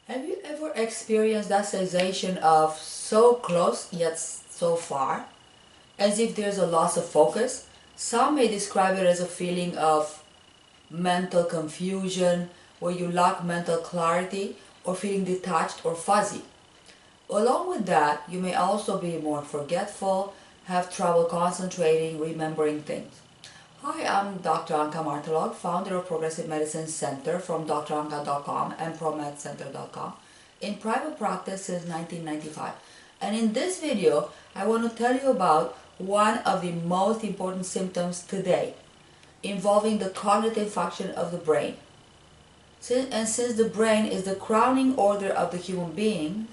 Have you ever experienced that sensation of so close yet so far, as if there's a loss of focus? Some may describe it as a feeling of mental confusion, where you lack mental clarity, or feeling detached or fuzzy. Along with that, you may also be more forgetful, have trouble concentrating, remembering things. Hi, I'm Dr. Anka Martelog, founder of Progressive Medicine Center from dranka.com and promedcenter.com in private practice since 1995. And in this video, I want to tell you about one of the most important symptoms today, involving the cognitive function of the brain. Since the brain is the crowning order of the human being,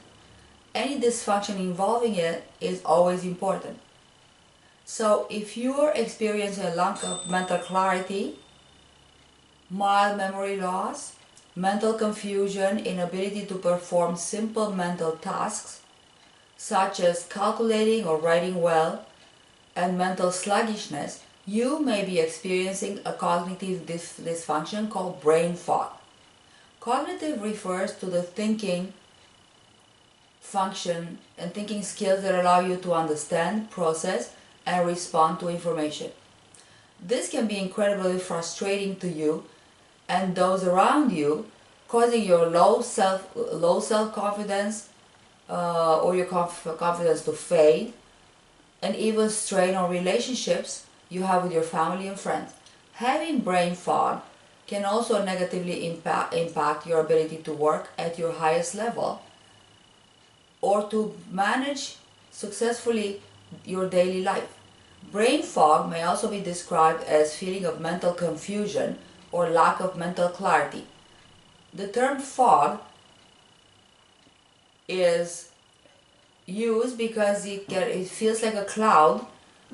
any dysfunction involving it is always important. So if you're experiencing a lack of mental clarity, mild memory loss, mental confusion, inability to perform simple mental tasks such as calculating or writing well, and mental sluggishness, you may be experiencing a cognitive dysfunction called brain fog. Cognitive refers to the thinking function and thinking skills that allow you to understand, process, and respond to information. This can be incredibly frustrating to you and those around you, causing your low self-confidence or your confidence to fade, and even strain on relationships you have with your family and friends. Having brain fog can also negatively impact your ability to work at your highest level or to manage successfully your daily life. Brain fog may also be described as feeling of mental confusion or lack of mental clarity. The term fog is used because it feels like a cloud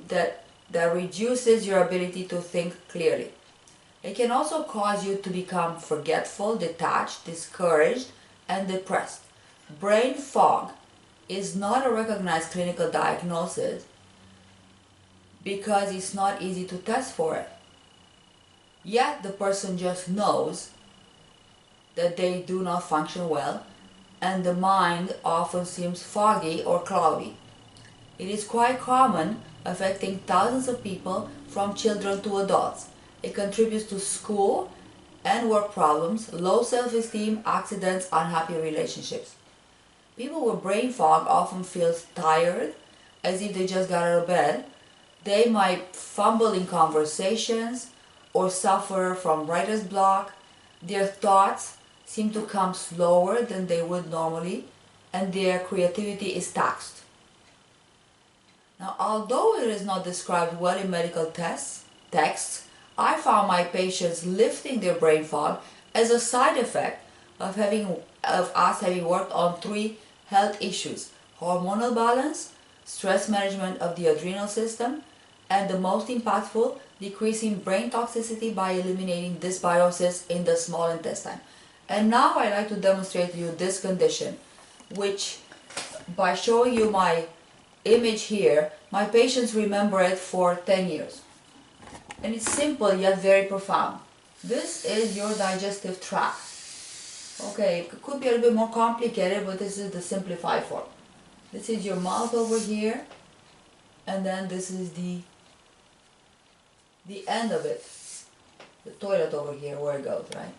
that reduces your ability to think clearly. It can also cause you to become forgetful, detached, discouraged, and depressed. Brain fog is not a recognized clinical diagnosis because it's not easy to test for it. Yet the person just knows that they do not function well, and the mind often seems foggy or cloudy. It is quite common, affecting thousands of people from children to adults. It contributes to school and work problems, low self-esteem, accidents, unhappy relationships. People with brain fog often feel tired, as if they just got out of bed. They might fumble in conversations or suffer from writer's block. Their thoughts seem to come slower than they would normally, and their creativity is taxed. Now, although it is not described well in medical texts, I found my patients lifting their brain fog as a side effect of us having worked on 3 health issues: hormonal balance, stress management of the adrenal system, and the most impactful, decreasing brain toxicity by eliminating dysbiosis in the small intestine. And now I'd like to demonstrate to you this condition, which, by showing you my image here, my patients remember it for 10 years. And it's simple yet very profound. This is your digestive tract. Okay, it could be a little bit more complicated, but this is the simplified form. This is your mouth over here, and then this is the end of it, the toilet over here where it goes, right?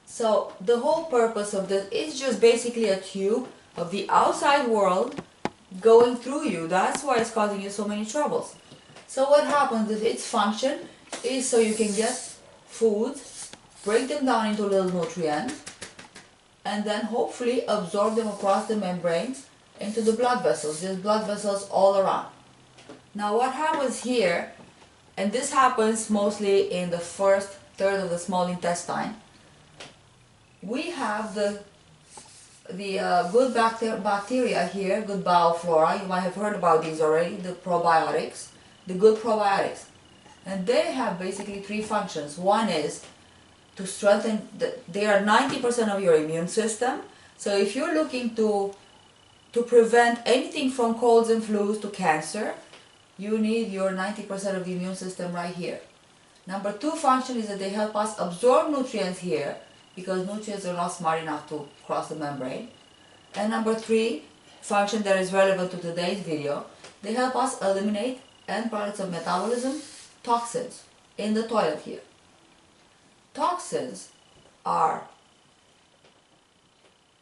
So the whole purpose of this is just basically a tube of the outside world going through you. That's why it's causing you so many troubles. So what happens is its function is so you can get food, break them down into little nutrients, and then hopefully absorb them across the membranes into the blood vessels. There's blood vessels all around. Now what happens here, and this happens mostly in the first third of the small intestine, we have the good bacteria here, good bowel flora. You might have heard about these already, the probiotics, the good probiotics. And they have basically 3 functions. One is to strengthen, they are 90% of your immune system. So if you're looking to prevent anything from colds and flus to cancer, you need your 90% of the immune system right here. Number 2 function is that they help us absorb nutrients here because nutrients are not smart enough to cross the membrane. And number 3 function that is relevant to today's video, they help us eliminate end products of metabolism, toxins, in the toilet here. Toxins are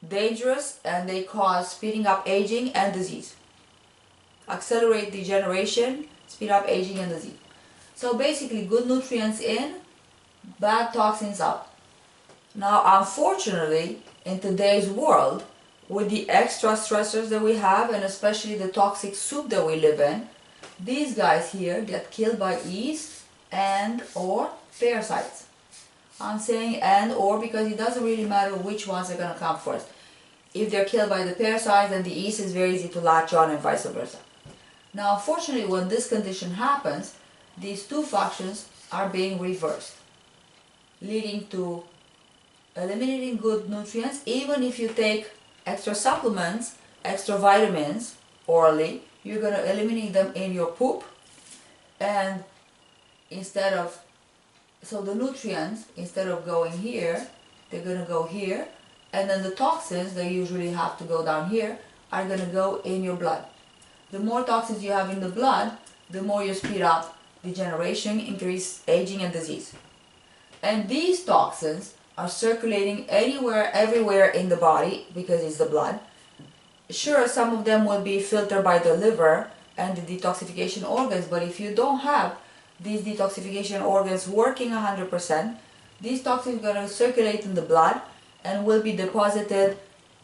dangerous and they cause speeding up aging and disease. Accelerate degeneration, speed up aging and disease. So basically, good nutrients in, bad toxins out. Now, unfortunately, in today's world, with the extra stressors that we have, and especially the toxic soup that we live in, these guys here get killed by yeast and or parasites. I'm saying and or because it doesn't really matter which ones are going to come first. If they're killed by the parasites, then the yeast is very easy to latch on and vice versa. Now, unfortunately, when this condition happens, these two functions are being reversed, leading to eliminating good nutrients. Even if you take extra supplements, extra vitamins orally, you're going to eliminate them in your poop, and so the nutrients, instead of going here, they're going to go here, and then the toxins, they usually have to go down here, are going to go in your blood. The more toxins you have in the blood, the more you speed up degeneration, increase aging and disease. And these toxins are circulating anywhere, everywhere in the body because it's the blood. Sure, some of them will be filtered by the liver and the detoxification organs, but if you don't have these detoxification organs working 100%, these toxins are going to circulate in the blood and will be deposited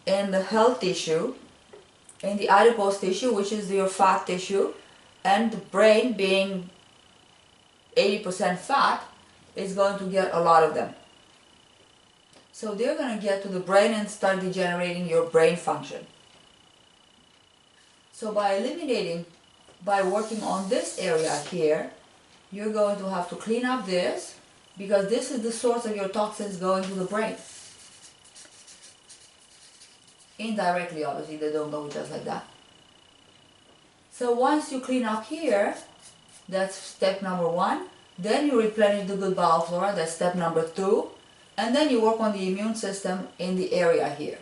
in the health tissue, in the adipose tissue, which is your fat tissue, and the brain, being 80% fat, is going to get a lot of them. So they're going to get to the brain and start degenerating your brain function. So by working on this area here, you're going to have to clean up this, because this is the source of your toxins going to the brain. Indirectly, obviously, they don't go just like that. So once you clean up here, that's step number 1. Then you replenish the good bowel flora, that's step number 2. And then you work on the immune system in the area here.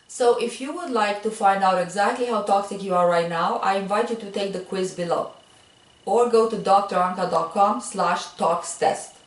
So if you would like to find out exactly how toxic you are right now, I invite you to take the quiz below. Or go to dranka.com/toxtest.